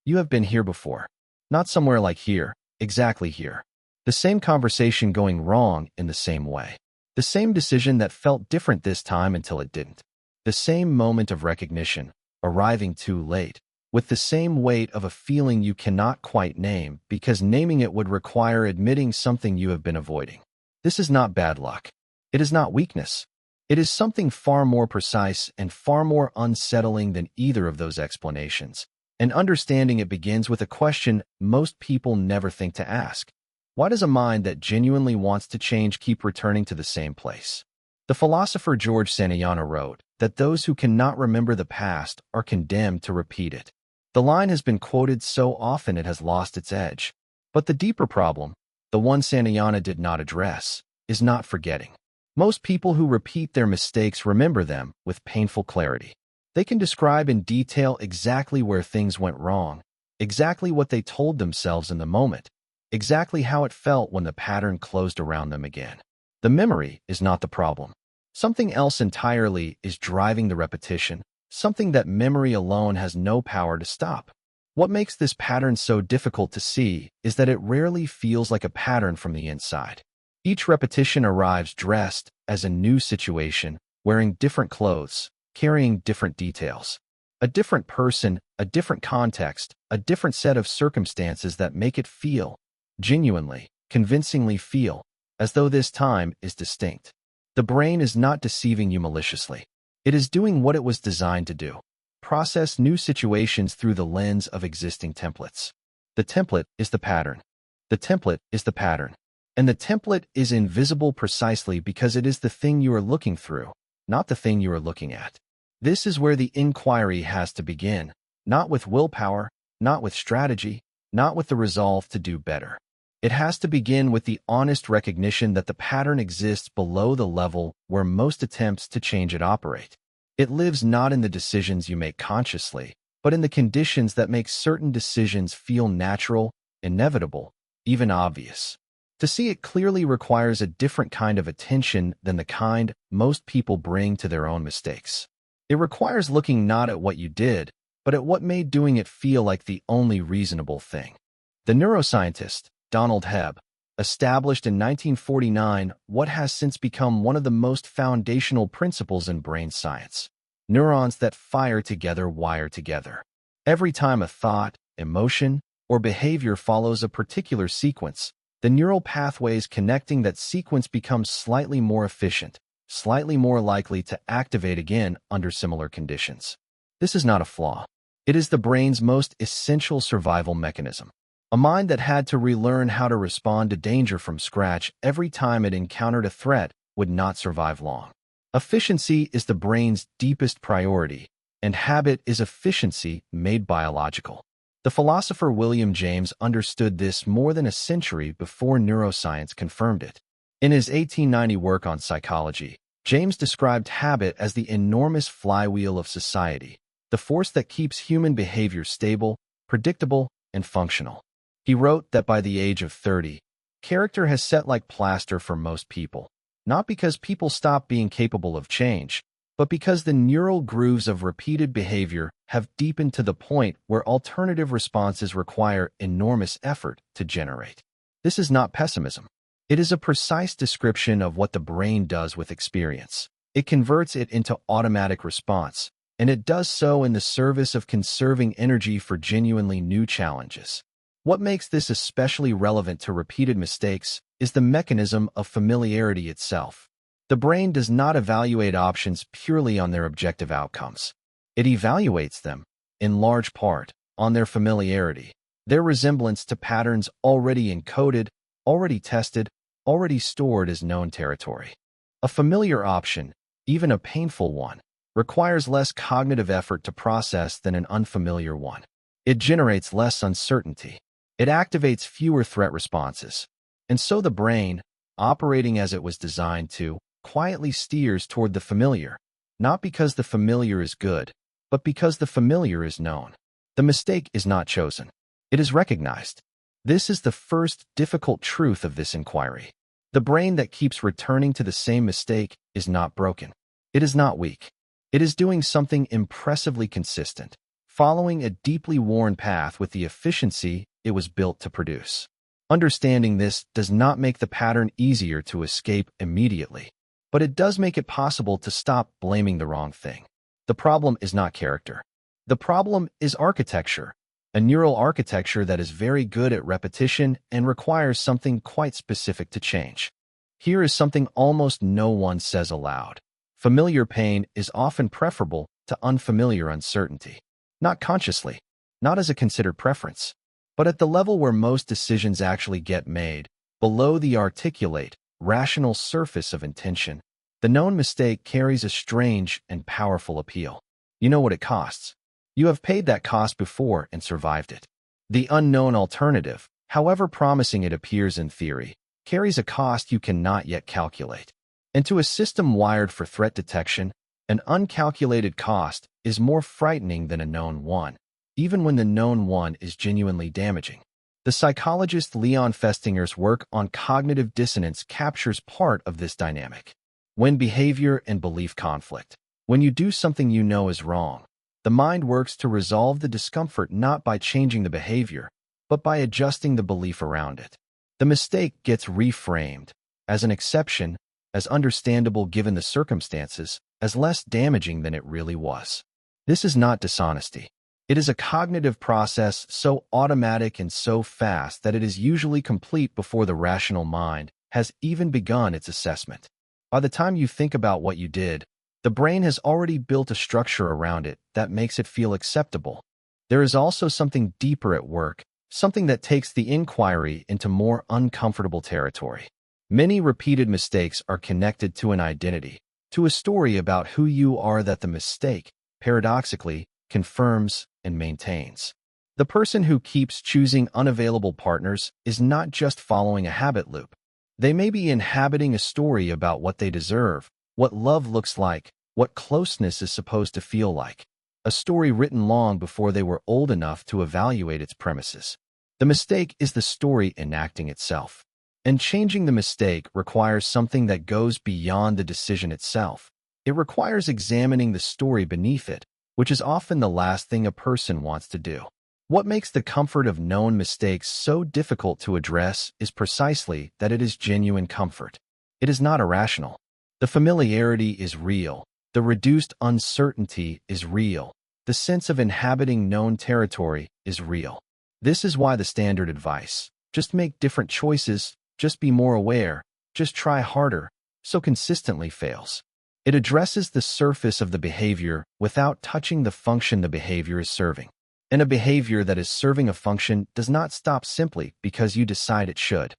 You have been here before. Not somewhere like here, exactly here. The same conversation going wrong in the same way. The same decision that felt different this time until it didn't. The same moment of recognition, arriving too late, with the same weight of a feeling you cannot quite name because naming it would require admitting something you have been avoiding. This is not bad luck. It is not weakness. It is something far more precise and far more unsettling than either of those explanations. And understanding it begins with a question most people never think to ask. Why does a mind that genuinely wants to change keep returning to the same place? The philosopher George Santayana wrote that those who cannot remember the past are condemned to repeat it. The line has been quoted so often it has lost its edge. But the deeper problem, the one Santayana did not address, is not forgetting. Most people who repeat their mistakes remember them with painful clarity. They can describe in detail exactly where things went wrong, exactly what they told themselves in the moment, exactly how it felt when the pattern closed around them again. The memory is not the problem. Something else entirely is driving the repetition, something that memory alone has no power to stop. What makes this pattern so difficult to see is that it rarely feels like a pattern from the inside. Each repetition arrives dressed as a new situation, wearing different clothes, carrying different details. A different person, a different context, a different set of circumstances that make it feel, genuinely, convincingly feel, as though this time is distinct. The brain is not deceiving you maliciously. It is doing what it was designed to do. Process new situations through the lens of existing templates. The template is the pattern. The template is the pattern. And the template is invisible precisely because it is the thing you are looking through, not the thing you are looking at. This is where the inquiry has to begin, not with willpower, not with strategy, not with the resolve to do better. It has to begin with the honest recognition that the pattern exists below the level where most attempts to change it operate. It lives not in the decisions you make consciously, but in the conditions that make certain decisions feel natural, inevitable, even obvious. To see it clearly requires a different kind of attention than the kind most people bring to their own mistakes. It requires looking not at what you did, but at what made doing it feel like the only reasonable thing. The neuroscientist, Donald Hebb, established in 1949 what has since become one of the most foundational principles in brain science. Neurons that fire together wire together. Every time a thought, emotion, or behavior follows a particular sequence, the neural pathways connecting that sequence become slightly more efficient, slightly more likely to activate again under similar conditions. This is not a flaw. It is the brain's most essential survival mechanism. A mind that had to relearn how to respond to danger from scratch every time it encountered a threat would not survive long. Efficiency is the brain's deepest priority, and habit is efficiency made biological. The philosopher William James understood this more than a century before neuroscience confirmed it. In his 1890 work on psychology, James described habit as the enormous flywheel of society, the force that keeps human behavior stable, predictable, and functional. He wrote that by the age of 30, character has set like plaster for most people, not because people stop being capable of change, but because the neural grooves of repeated behavior have deepened to the point where alternative responses require enormous effort to generate. This is not pessimism. It is a precise description of what the brain does with experience. It converts it into automatic response, and it does so in the service of conserving energy for genuinely new challenges. What makes this especially relevant to repeated mistakes is the mechanism of familiarity itself. The brain does not evaluate options purely on their objective outcomes. It evaluates them, in large part, on their familiarity, their resemblance to patterns already encoded, already tested, already stored as known territory. A familiar option, even a painful one, requires less cognitive effort to process than an unfamiliar one. It generates less uncertainty. It activates fewer threat responses. And so the brain, operating as it was designed to, quietly steers toward the familiar, not because the familiar is good, but because the familiar is known. The mistake is not chosen. It is recognized. This is the first difficult truth of this inquiry. The brain that keeps returning to the same mistake is not broken. It is not weak. It is doing something impressively consistent, following a deeply worn path with the efficiency it was built to produce. Understanding this does not make the pattern easier to escape immediately, but it does make it possible to stop blaming the wrong thing. The problem is not character. The problem is architecture, a neural architecture that is very good at repetition and requires something quite specific to change. Here is something almost no one says aloud. Familiar pain is often preferable to unfamiliar uncertainty. Not consciously, not as a considered preference, but at the level where most decisions actually get made, below the articulate, rational surface of intention. The known mistake carries a strange and powerful appeal. You know what it costs. You have paid that cost before and survived it. The unknown alternative, however promising it appears in theory, carries a cost you cannot yet calculate. And to a system wired for threat detection, an uncalculated cost is more frightening than a known one, even when the known one is genuinely damaging. The psychologist Leon Festinger's work on cognitive dissonance captures part of this dynamic. When behavior and belief conflict, when you do something you know is wrong, the mind works to resolve the discomfort not by changing the behavior, but by adjusting the belief around it. The mistake gets reframed as an exception, as understandable given the circumstances, as less damaging than it really was. This is not dishonesty. It is a cognitive process so automatic and so fast that it is usually complete before the rational mind has even begun its assessment. By the time you think about what you did, the brain has already built a structure around it that makes it feel acceptable. There is also something deeper at work, something that takes the inquiry into more uncomfortable territory. Many repeated mistakes are connected to an identity, to a story about who you are that the mistake, paradoxically, confirms and maintains. The person who keeps choosing unavailable partners is not just following a habit loop. They may be inhabiting a story about what they deserve, what love looks like, what closeness is supposed to feel like. A story written long before they were old enough to evaluate its premises. The mistake is the story enacting itself. And changing the mistake requires something that goes beyond the decision itself. It requires examining the story beneath it, which is often the last thing a person wants to do. What makes the comfort of known mistakes so difficult to address is precisely that it is genuine comfort. It is not irrational. The familiarity is real. The reduced uncertainty is real. The sense of inhabiting known territory is real. This is why the standard advice, just make different choices, just be more aware, just try harder, so consistently fails. It addresses the surface of the behavior without touching the function the behavior is serving. And a behavior that is serving a function does not stop simply because you decide it should.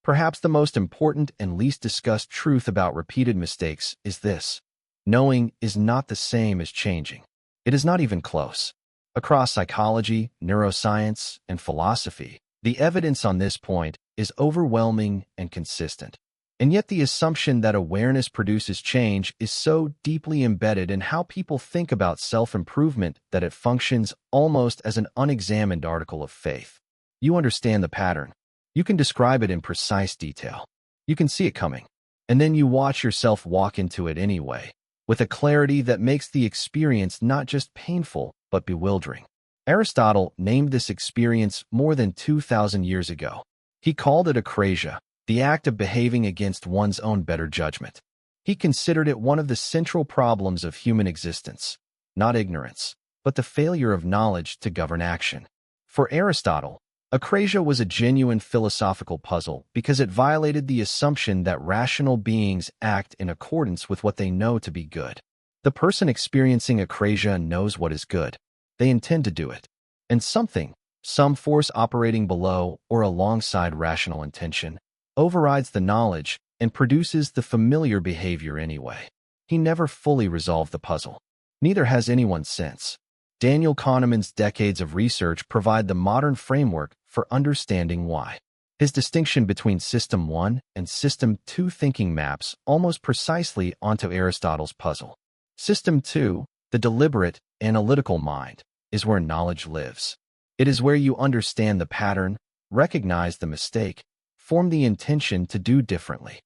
Perhaps the most important and least discussed truth about repeated mistakes is this. Knowing is not the same as changing. It is not even close. Across psychology, neuroscience, and philosophy, the evidence on this point is overwhelming and consistent. And yet the assumption that awareness produces change is so deeply embedded in how people think about self-improvement that it functions almost as an unexamined article of faith. You understand the pattern. You can describe it in precise detail. You can see it coming. And then you watch yourself walk into it anyway, with a clarity that makes the experience not just painful, but bewildering. Aristotle named this experience more than 2,000 years ago. He called it akrasia, the act of behaving against one's own better judgment. He considered it one of the central problems of human existence, not ignorance, but the failure of knowledge to govern action. For Aristotle, akrasia was a genuine philosophical puzzle because it violated the assumption that rational beings act in accordance with what they know to be good. The person experiencing akrasia knows what is good. They intend to do it. And some force operating below or alongside rational intention, overrides the knowledge and produces the familiar behavior anyway. He never fully resolved the puzzle. Neither has anyone since. Daniel Kahneman's decades of research provide the modern framework for understanding why. His distinction between System 1 and System 2 thinking maps almost precisely onto Aristotle's puzzle. System 2, the deliberate, analytical mind, is where knowledge lives. It is where you understand the pattern, recognize the mistake, form the intention to do differently.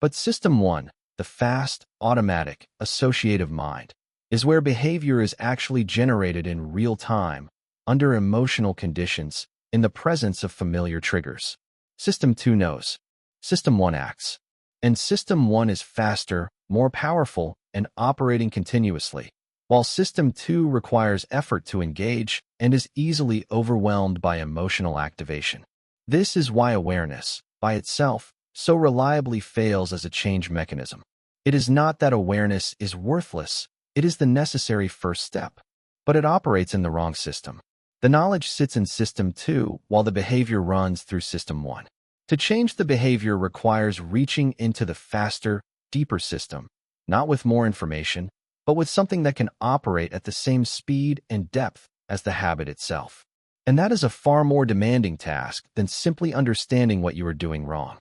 But System 1, the fast, automatic, associative mind, is where behavior is actually generated in real time, under emotional conditions, in the presence of familiar triggers. System 2 knows. System 1 acts. And System 1 is faster, more powerful, and operating continuously, while System 2 requires effort to engage and is easily overwhelmed by emotional activation. This is why awareness, by itself, so reliably fails as a change mechanism. It is not that awareness is worthless, it is the necessary first step. But it operates in the wrong system. The knowledge sits in System 2 while the behavior runs through System 1. To change the behavior requires reaching into the faster, deeper system, not with more information, but with something that can operate at the same speed and depth as the habit itself. And that is a far more demanding task than simply understanding what you are doing wrong.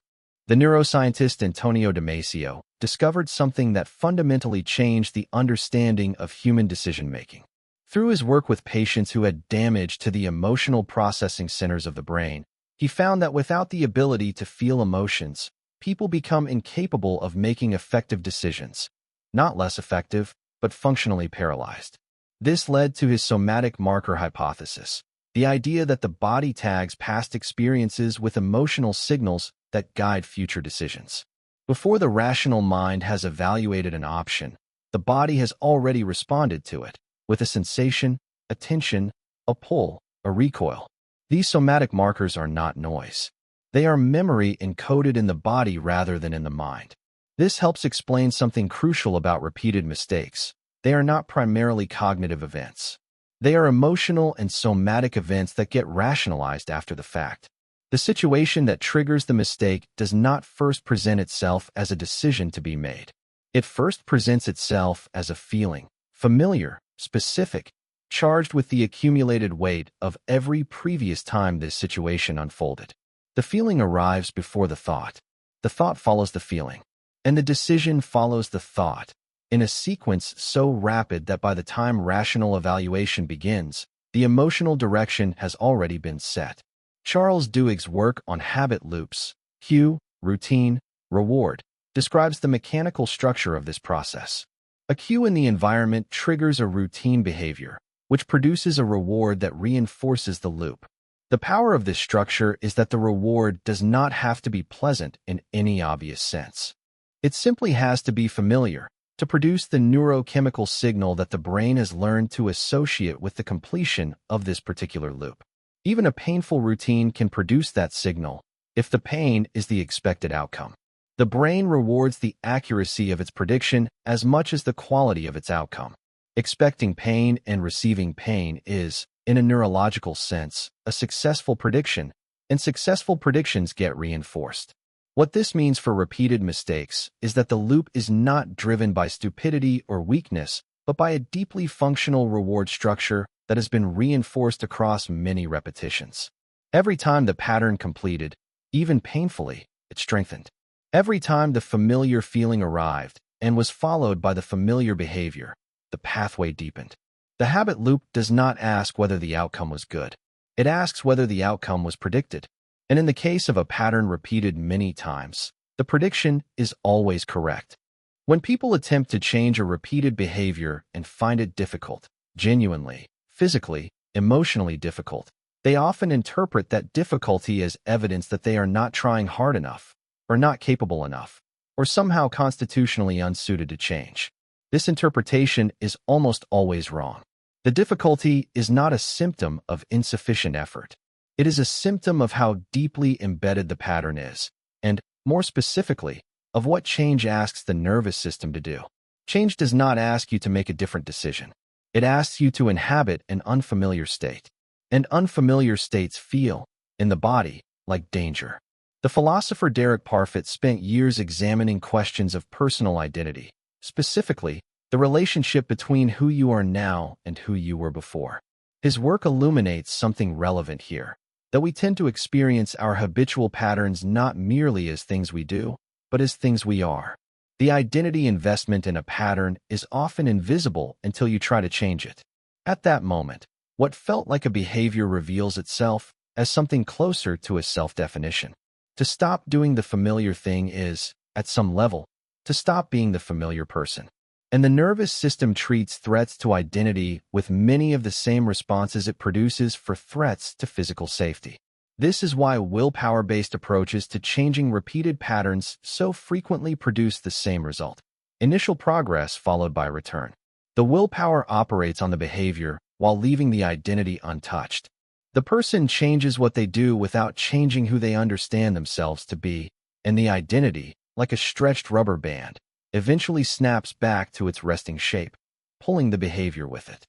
The neuroscientist Antonio Damasio discovered something that fundamentally changed the understanding of human decision-making. Through his work with patients who had damage to the emotional processing centers of the brain, he found that without the ability to feel emotions, people become incapable of making effective decisions. Not less effective, but functionally paralyzed. This led to his somatic marker hypothesis, the idea that the body tags past experiences with emotional signals that guide future decisions. Before the rational mind has evaluated an option, the body has already responded to it, with a sensation, a tension, a pull, a recoil. These somatic markers are not noise. They are memory encoded in the body rather than in the mind. This helps explain something crucial about repeated mistakes. They are not primarily cognitive events. They are emotional and somatic events that get rationalized after the fact. The situation that triggers the mistake does not first present itself as a decision to be made. It first presents itself as a feeling, familiar, specific, charged with the accumulated weight of every previous time this situation unfolded. The feeling arrives before the thought. The thought follows the feeling, and the decision follows the thought, in a sequence so rapid that by the time rational evaluation begins, the emotional direction has already been set. Charles Duhigg's work on habit loops, cue, routine, reward, describes the mechanical structure of this process. A cue in the environment triggers a routine behavior, which produces a reward that reinforces the loop. The power of this structure is that the reward does not have to be pleasant in any obvious sense. It simply has to be familiar, to produce the neurochemical signal that the brain has learned to associate with the completion of this particular loop. Even a painful routine can produce that signal, if the pain is the expected outcome. The brain rewards the accuracy of its prediction as much as the quality of its outcome. Expecting pain and receiving pain is, in a neurological sense, a successful prediction, and successful predictions get reinforced. What this means for repeated mistakes is that the loop is not driven by stupidity or weakness, but by a deeply functional reward structure that has been reinforced across many repetitions. Every time the pattern completed, even painfully, it strengthened. Every time the familiar feeling arrived and was followed by the familiar behavior, the pathway deepened. The habit loop does not ask whether the outcome was good. It asks whether the outcome was predicted. And in the case of a pattern repeated many times, the prediction is always correct. When people attempt to change a repeated behavior and find it difficult, genuinely, physically, emotionally difficult, they often interpret that difficulty as evidence that they are not trying hard enough, or not capable enough, or somehow constitutionally unsuited to change. This interpretation is almost always wrong. The difficulty is not a symptom of insufficient effort. It is a symptom of how deeply embedded the pattern is, and, more specifically, of what change asks the nervous system to do. Change does not ask you to make a different decision. It asks you to inhabit an unfamiliar state. And unfamiliar states feel, in the body, like danger. The philosopher Derek Parfit spent years examining questions of personal identity, specifically, the relationship between who you are now and who you were before. His work illuminates something relevant here, that we tend to experience our habitual patterns not merely as things we do, but as things we are. The identity investment in a pattern is often invisible until you try to change it. At that moment, what felt like a behavior reveals itself as something closer to a self-definition. To stop doing the familiar thing is, at some level, to stop being the familiar person. And the nervous system treats threats to identity with many of the same responses it produces for threats to physical safety. This is why willpower-based approaches to changing repeated patterns so frequently produce the same result. Initial progress followed by return. The willpower operates on the behavior while leaving the identity untouched. The person changes what they do without changing who they understand themselves to be, and the identity, like a stretched rubber band, eventually snaps back to its resting shape, pulling the behavior with it.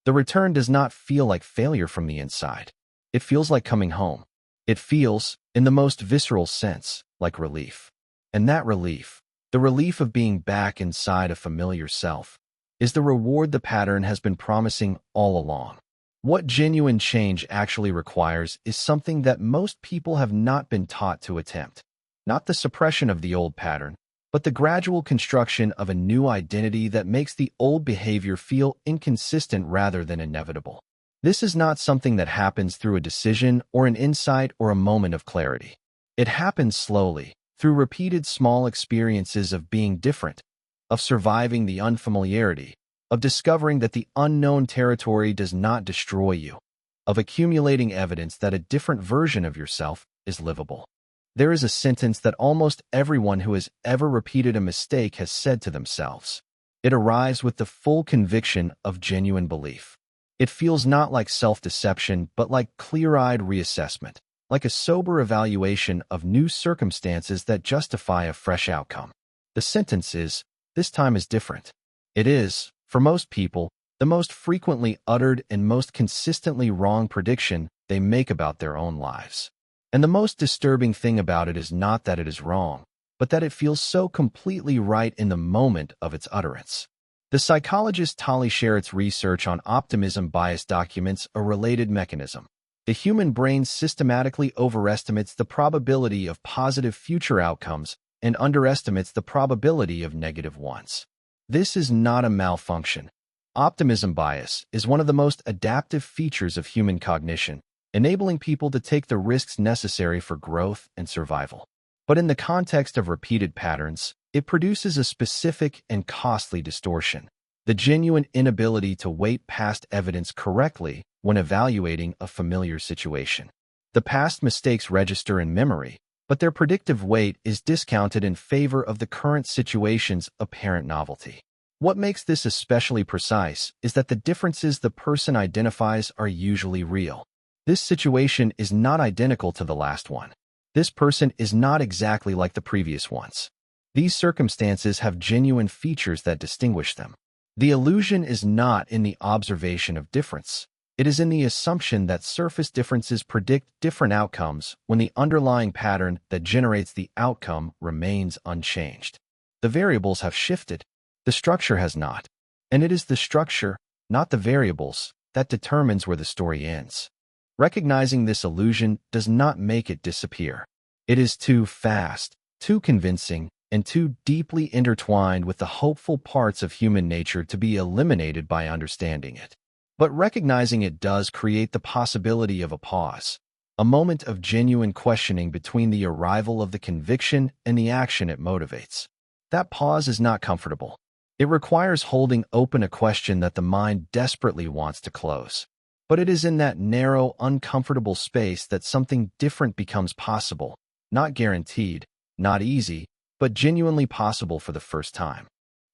The return does not feel like failure from the inside. It feels like coming home. It feels, in the most visceral sense, like relief. And that relief, the relief of being back inside a familiar self, is the reward the pattern has been promising all along. What genuine change actually requires is something that most people have not been taught to attempt. Not the suppression of the old pattern, but the gradual construction of a new identity that makes the old behavior feel inconsistent rather than inevitable. This is not something that happens through a decision or an insight or a moment of clarity. It happens slowly, through repeated small experiences of being different, of surviving the unfamiliarity, of discovering that the unknown territory does not destroy you, of accumulating evidence that a different version of yourself is livable. There is a sentence that almost everyone who has ever repeated a mistake has said to themselves. It arrives with the full conviction of genuine belief. It feels not like self-deception, but like clear-eyed reassessment, like a sober evaluation of new circumstances that justify a fresh outcome. The sentence is, "This time is different." It is, for most people, the most frequently uttered and most consistently wrong prediction they make about their own lives. And the most disturbing thing about it is not that it is wrong, but that it feels so completely right in the moment of its utterance. The psychologist Tali Sharot's research on optimism bias documents a related mechanism. The human brain systematically overestimates the probability of positive future outcomes and underestimates the probability of negative ones. This is not a malfunction. Optimism bias is one of the most adaptive features of human cognition, enabling people to take the risks necessary for growth and survival. But in the context of repeated patterns, it produces a specific and costly distortion: the genuine inability to weight past evidence correctly when evaluating a familiar situation. The past mistakes register in memory, but their predictive weight is discounted in favor of the current situation's apparent novelty. What makes this especially precise is that the differences the person identifies are usually real. This situation is not identical to the last one. This person is not exactly like the previous ones. These circumstances have genuine features that distinguish them. The illusion is not in the observation of difference. It is in the assumption that surface differences predict different outcomes when the underlying pattern that generates the outcome remains unchanged. The variables have shifted. The structure has not. And it is the structure, not the variables, that determines where the story ends. Recognizing this illusion does not make it disappear. It is too fast, too convincing, and too deeply intertwined with the hopeful parts of human nature to be eliminated by understanding it. But recognizing it does create the possibility of a pause, a moment of genuine questioning between the arrival of the conviction and the action it motivates. That pause is not comfortable. It requires holding open a question that the mind desperately wants to close. But it is in that narrow, uncomfortable space that something different becomes possible, not guaranteed, not easy, but genuinely possible for the first time.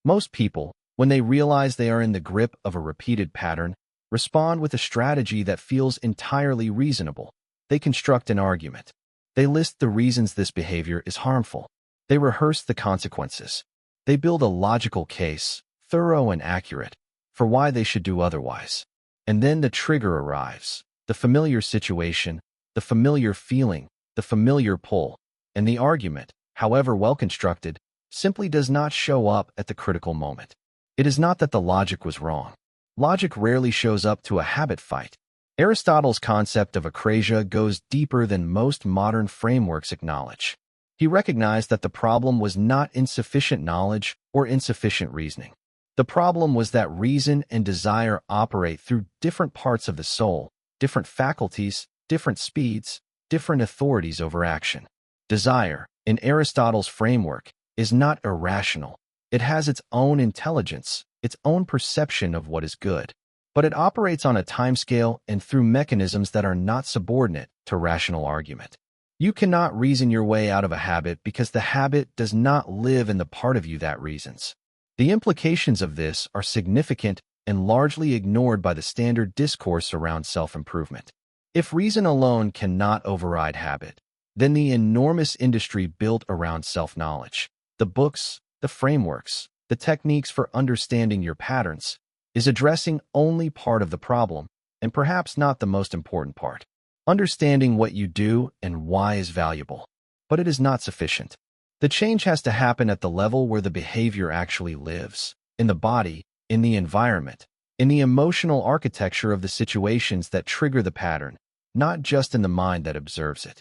Most people, when they realize they are in the grip of a repeated pattern, respond with a strategy that feels entirely reasonable. They construct an argument. They list the reasons this behavior is harmful. They rehearse the consequences. They build a logical case, thorough and accurate, for why they should do otherwise. And then the trigger arrives, the familiar situation, the familiar feeling, the familiar pull, and the argument, however well constructed, simply does not show up at the critical moment. It is not that the logic was wrong. Logic rarely shows up to a habit fight. Aristotle's concept of akrasia goes deeper than most modern frameworks acknowledge. He recognized that the problem was not insufficient knowledge or insufficient reasoning. The problem was that reason and desire operate through different parts of the soul, different faculties, different speeds, different authorities over action. Desire, in Aristotle's framework, is not irrational. It has its own intelligence, its own perception of what is good. But it operates on a timescale and through mechanisms that are not subordinate to rational argument. You cannot reason your way out of a habit because the habit does not live in the part of you that reasons. The implications of this are significant and largely ignored by the standard discourse around self-improvement. If reason alone cannot override habit, then the enormous industry built around self-knowledge, the books, the frameworks, the techniques for understanding your patterns, is addressing only part of the problem, and perhaps not the most important part. Understanding what you do and why is valuable, but it is not sufficient. The change has to happen at the level where the behavior actually lives, in the body, in the environment, in the emotional architecture of the situations that trigger the pattern, not just in the mind that observes it.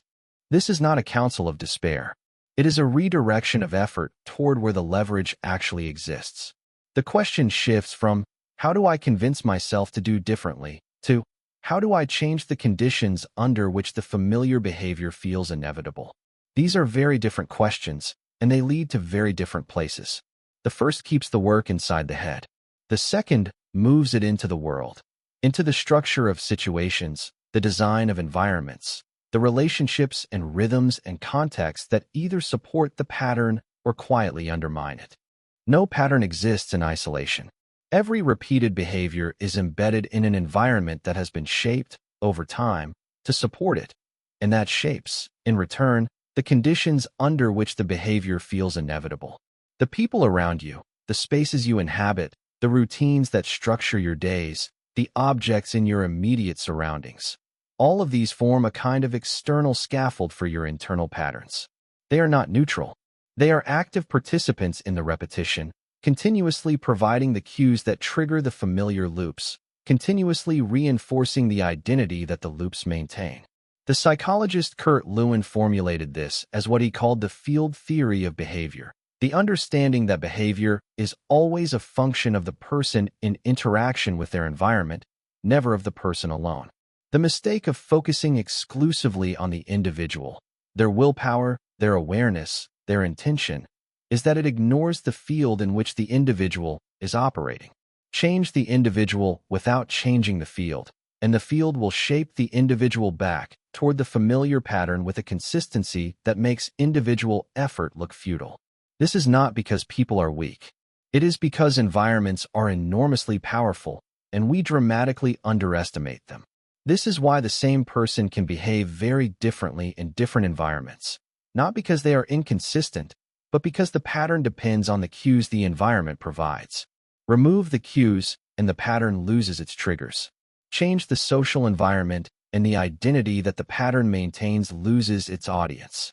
This is not a counsel of despair. It is a redirection of effort toward where the leverage actually exists. The question shifts from, how do I convince myself to do differently, to, how do I change the conditions under which the familiar behavior feels inevitable? These are very different questions, and they lead to very different places. The first keeps the work inside the head. The second moves it into the world, into the structure of situations, the design of environments, the relationships and rhythms and contexts that either support the pattern or quietly undermine it. No pattern exists in isolation. Every repeated behavior is embedded in an environment that has been shaped, over time, to support it, and that shapes, in return, the conditions under which the behavior feels inevitable. The people around you, the spaces you inhabit, the routines that structure your days, the objects in your immediate surroundings. All of these form a kind of external scaffold for your internal patterns. They are not neutral. They are active participants in the repetition, continuously providing the cues that trigger the familiar loops, continuously reinforcing the identity that the loops maintain. The psychologist Kurt Lewin formulated this as what he called the field theory of behavior, the understanding that behavior is always a function of the person in interaction with their environment, never of the person alone. The mistake of focusing exclusively on the individual, their willpower, their awareness, their intention, is that it ignores the field in which the individual is operating. Change the individual without changing the field, and the field will shape the individual back toward the familiar pattern with a consistency that makes individual effort look futile. This is not because people are weak. It is because environments are enormously powerful, and we dramatically underestimate them. This is why the same person can behave very differently in different environments, not because they are inconsistent, but because the pattern depends on the cues the environment provides. Remove the cues, and the pattern loses its triggers. Change the social environment, and the identity that the pattern maintains loses its audience.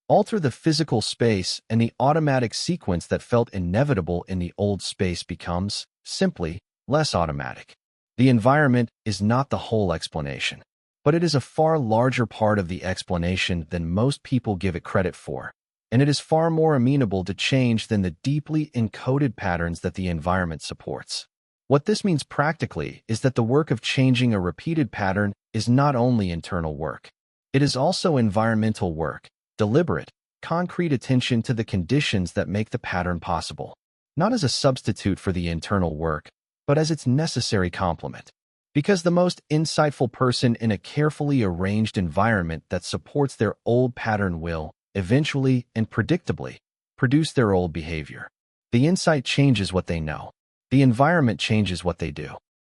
Alter the physical space, and the automatic sequence that felt inevitable in the old space becomes, simply, less automatic. The environment is not the whole explanation, but it is a far larger part of the explanation than most people give it credit for. And it is far more amenable to change than the deeply encoded patterns that the environment supports. What this means practically is that the work of changing a repeated pattern is not only internal work. It is also environmental work, deliberate, concrete attention to the conditions that make the pattern possible, not as a substitute for the internal work, but as its necessary complement. Because the most insightful person in a carefully arranged environment that supports their old pattern will, eventually and predictably, produce their old behavior. The insight changes what they know. The environment changes what they do.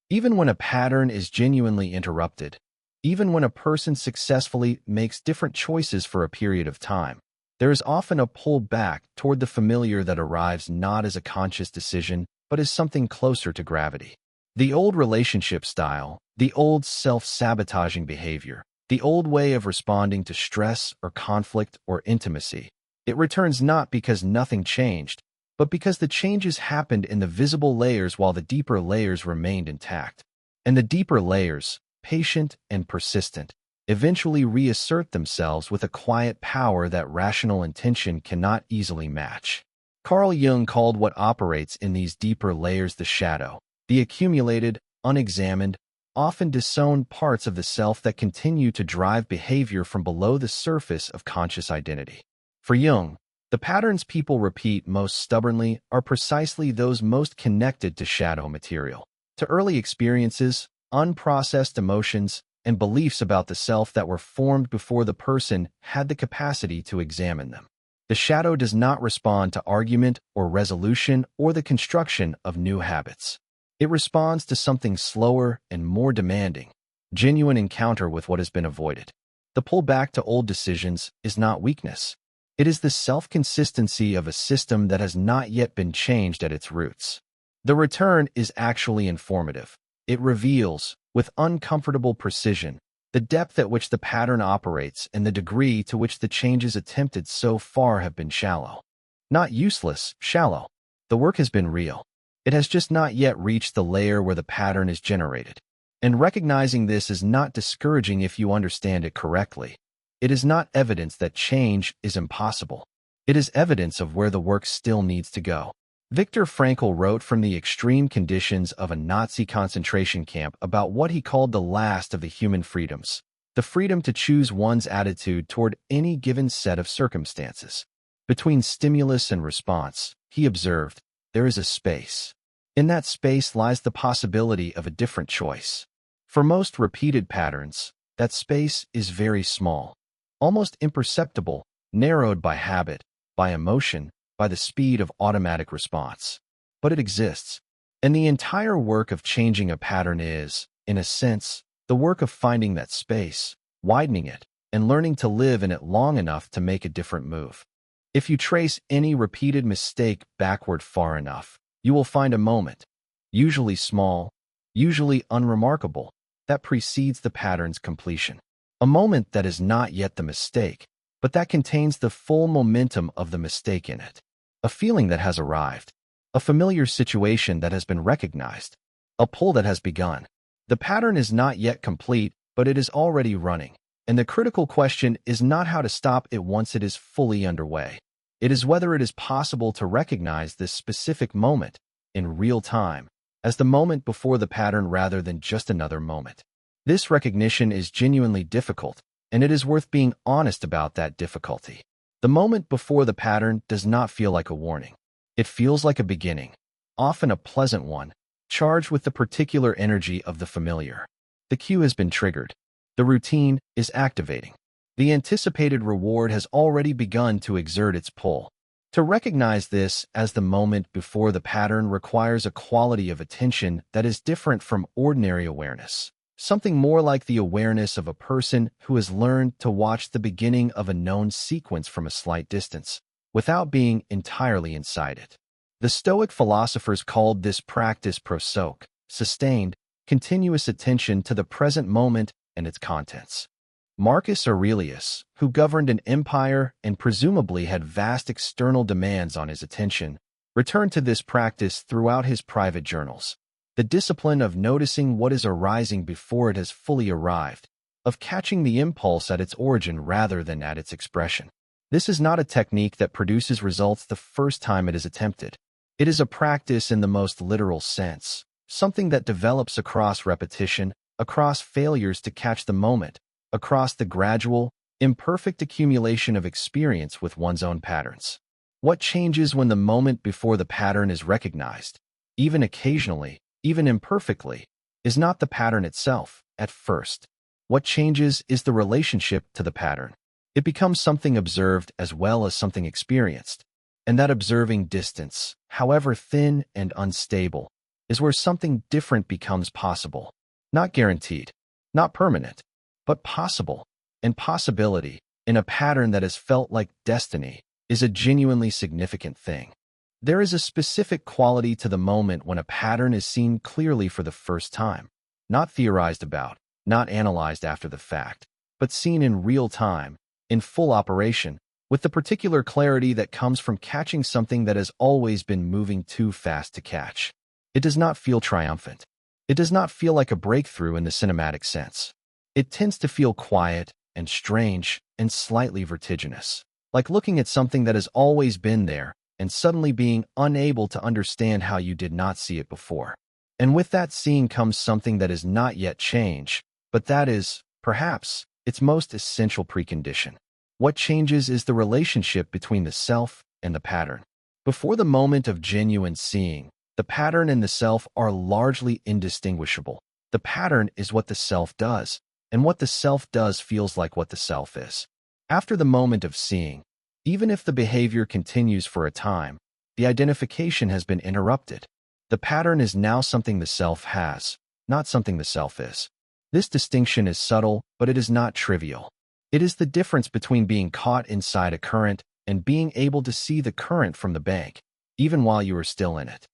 Even when a pattern is genuinely interrupted, even when a person successfully makes different choices for a period of time, there is often a pull back toward the familiar that arrives not as a conscious decision, but as something closer to gravity. The old relationship style, the old self-sabotaging behavior, the old way of responding to stress or conflict or intimacy, it returns not because nothing changed, but because the changes happened in the visible layers while the deeper layers remained intact. And the deeper layers, patient and persistent, eventually reassert themselves with a quiet power that rational intention cannot easily match. Carl Jung called what operates in these deeper layers the shadow, the accumulated, unexamined, often disowned parts of the self that continue to drive behavior from below the surface of conscious identity. For Jung, The patterns people repeat most stubbornly are precisely those most connected to shadow material, to early experiences, unprocessed emotions, and beliefs about the self that were formed before the person had the capacity to examine them. The shadow does not respond to argument or resolution or the construction of new habits. It responds to something slower and more demanding, genuine encounter with what has been avoided. The pull back to old decisions is not weakness. It is the self-consistency of a system that has not yet been changed at its roots. The return is actually informative. It reveals, with uncomfortable precision, the depth at which the pattern operates and the degree to which the changes attempted so far have been shallow. Not useless, shallow. The work has been real. It has just not yet reached the layer where the pattern is generated. And recognizing this is not discouraging if you understand it correctly. It is not evidence that change is impossible. It is evidence of where the work still needs to go. Viktor Frankl wrote from the extreme conditions of a Nazi concentration camp about what he called the last of the human freedoms, the freedom to choose one's attitude toward any given set of circumstances. Between stimulus and response, he observed, there is a space. In that space lies the possibility of a different choice. For most repeated patterns, that space is very small, almost imperceptible, narrowed by habit, by emotion, by the speed of automatic response. But it exists, and the entire work of changing a pattern is, in a sense, the work of finding that space, widening it, and learning to live in it long enough to make a different move. If you trace any repeated mistake backward far enough, you will find a moment, usually small, usually unremarkable, that precedes the pattern's completion. A moment that is not yet the mistake, but that contains the full momentum of the mistake in it. A feeling that has arrived, a familiar situation that has been recognized, a pull that has begun. The pattern is not yet complete, but it is already running, and the critical question is not how to stop it once it is fully underway. It is whether it is possible to recognize this specific moment, in real time, as the moment before the pattern rather than just another moment. This recognition is genuinely difficult, and it is worth being honest about that difficulty. The moment before the pattern does not feel like a warning. It feels like a beginning, often a pleasant one, charged with the particular energy of the familiar. The cue has been triggered. The routine is activating. The anticipated reward has already begun to exert its pull. To recognize this as the moment before the pattern requires a quality of attention that is different from ordinary awareness. Something more like the awareness of a person who has learned to watch the beginning of a known sequence from a slight distance, without being entirely inside it. The Stoic philosophers called this practice prosok, sustained, continuous attention to the present moment and its contents. Marcus Aurelius, who governed an empire and presumably had vast external demands on his attention, returned to this practice throughout his private journals. The discipline of noticing what is arising before it has fully arrived, of catching the impulse at its origin rather than at its expression. This is not a technique that produces results the first time it is attempted. It is a practice in the most literal sense, something that develops across repetition, across failures to catch the moment, across the gradual, imperfect accumulation of experience with one's own patterns. What changes when the moment before the pattern is recognized, even occasionally, even imperfectly, is not the pattern itself, at first. What changes is the relationship to the pattern. It becomes something observed as well as something experienced, and that observing distance, however thin and unstable, is where something different becomes possible. Not guaranteed, not permanent, but possible. And possibility, in a pattern that has felt like destiny, is a genuinely significant thing. There is a specific quality to the moment when a pattern is seen clearly for the first time, not theorized about, not analyzed after the fact, but seen in real time, in full operation, with the particular clarity that comes from catching something that has always been moving too fast to catch. It does not feel triumphant. It does not feel like a breakthrough in the cinematic sense. It tends to feel quiet and strange and slightly vertiginous, like looking at something that has always been there and suddenly being unable to understand how you did not see it before. And with that seeing comes something that is not yet change, but that is, perhaps, its most essential precondition. What changes is the relationship between the self and the pattern. Before the moment of genuine seeing, the pattern and the self are largely indistinguishable. The pattern is what the self does, and what the self does feels like what the self is. After the moment of seeing, even if the behavior continues for a time, the identification has been interrupted. The pattern is now something the self has, not something the self is. This distinction is subtle, but it is not trivial. It is the difference between being caught inside a current and being able to see the current from the bank, even while you are still in it.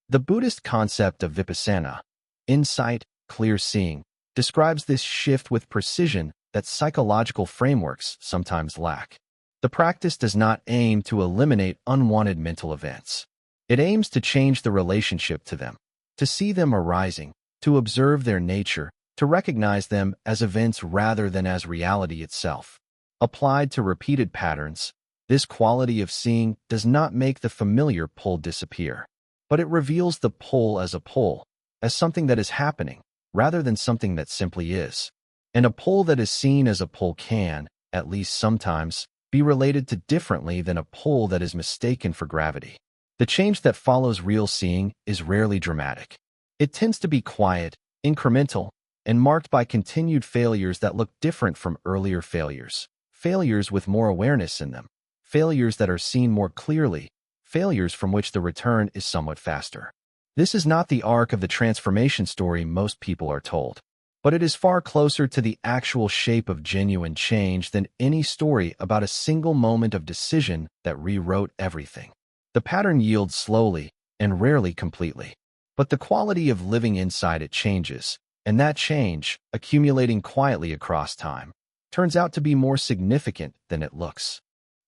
The Buddhist concept of vipassana, insight, clear seeing, describes this shift with precision that psychological frameworks sometimes lack. The practice does not aim to eliminate unwanted mental events. It aims to change the relationship to them, to see them arising, to observe their nature, to recognize them as events rather than as reality itself. Applied to repeated patterns, this quality of seeing does not make the familiar pull disappear, but it reveals the pull, as something that is happening, rather than something that simply is. And a pull that is seen as a pull can, at least sometimes, be related to differently than a pull that is mistaken for gravity. The change that follows real seeing is rarely dramatic. It tends to be quiet, incremental, and marked by continued failures that look different from earlier failures. Failures with more awareness in them. Failures that are seen more clearly. Failures from which the return is somewhat faster. This is not the arc of the transformation story most people are told, but it is far closer to the actual shape of genuine change than any story about a single moment of decision that rewrote everything. The pattern yields slowly and rarely completely, but the quality of living inside it changes, and that change, accumulating quietly across time, turns out to be more significant than it looks.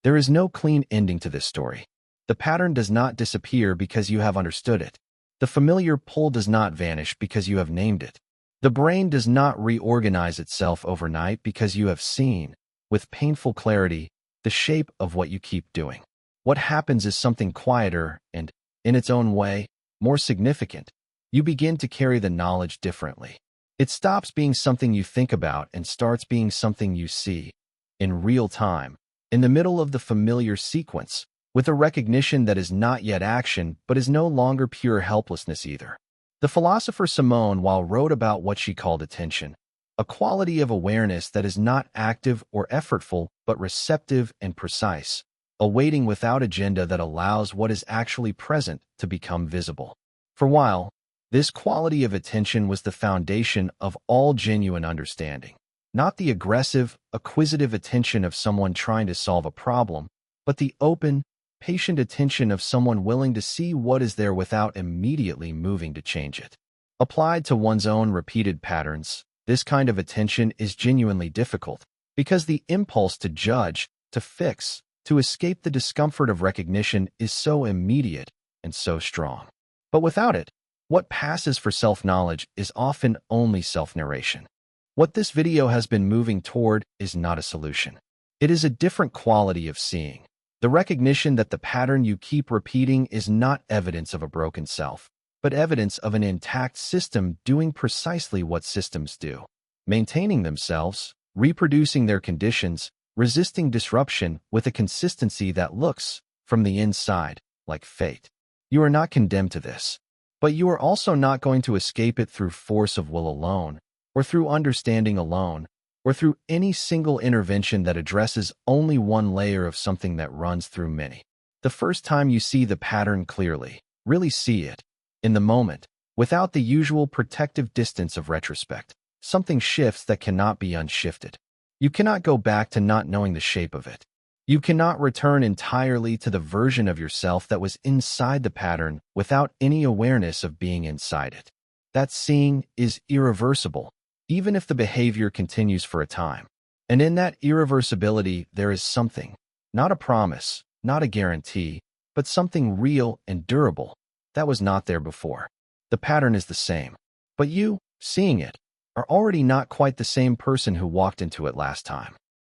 There is no clean ending to this story. The pattern does not disappear because you have understood it. The familiar pull does not vanish because you have named it. The brain does not reorganize itself overnight because you have seen, with painful clarity, the shape of what you keep doing. What happens is something quieter and, in its own way, more significant. You begin to carry the knowledge differently. It stops being something you think about and starts being something you see, in real time, in the middle of the familiar sequence, with a recognition that is not yet action but is no longer pure helplessness either. The philosopher Simone Weil wrote about what she called attention, a quality of awareness that is not active or effortful but receptive and precise, a waiting without agenda that allows what is actually present to become visible. For Weil, this quality of attention was the foundation of all genuine understanding, not the aggressive, acquisitive attention of someone trying to solve a problem, but the open, patient attention of someone willing to see what is there without immediately moving to change it. Applied to one's own repeated patterns, this kind of attention is genuinely difficult, because the impulse to judge, to fix, to escape the discomfort of recognition is so immediate and so strong. But without it, what passes for self-knowledge is often only self-narration. What this video has been moving toward is not a solution. It is a different quality of seeing. The recognition that the pattern you keep repeating is not evidence of a broken self, but evidence of an intact system doing precisely what systems do, maintaining themselves, reproducing their conditions, resisting disruption with a consistency that looks, from the inside, like fate. You are not condemned to this, but you are also not going to escape it through force of will alone, or through understanding alone, or through any single intervention that addresses only one layer of something that runs through many. The first time you see the pattern clearly, really see it, in the moment, without the usual protective distance of retrospect, something shifts that cannot be unshifted. You cannot go back to not knowing the shape of it. You cannot return entirely to the version of yourself that was inside the pattern without any awareness of being inside it. That seeing is irreversible, even if the behavior continues for a time. And in that irreversibility, there is something, not a promise, not a guarantee, but something real and durable that was not there before. The pattern is the same, but you, seeing it, are already not quite the same person who walked into it last time.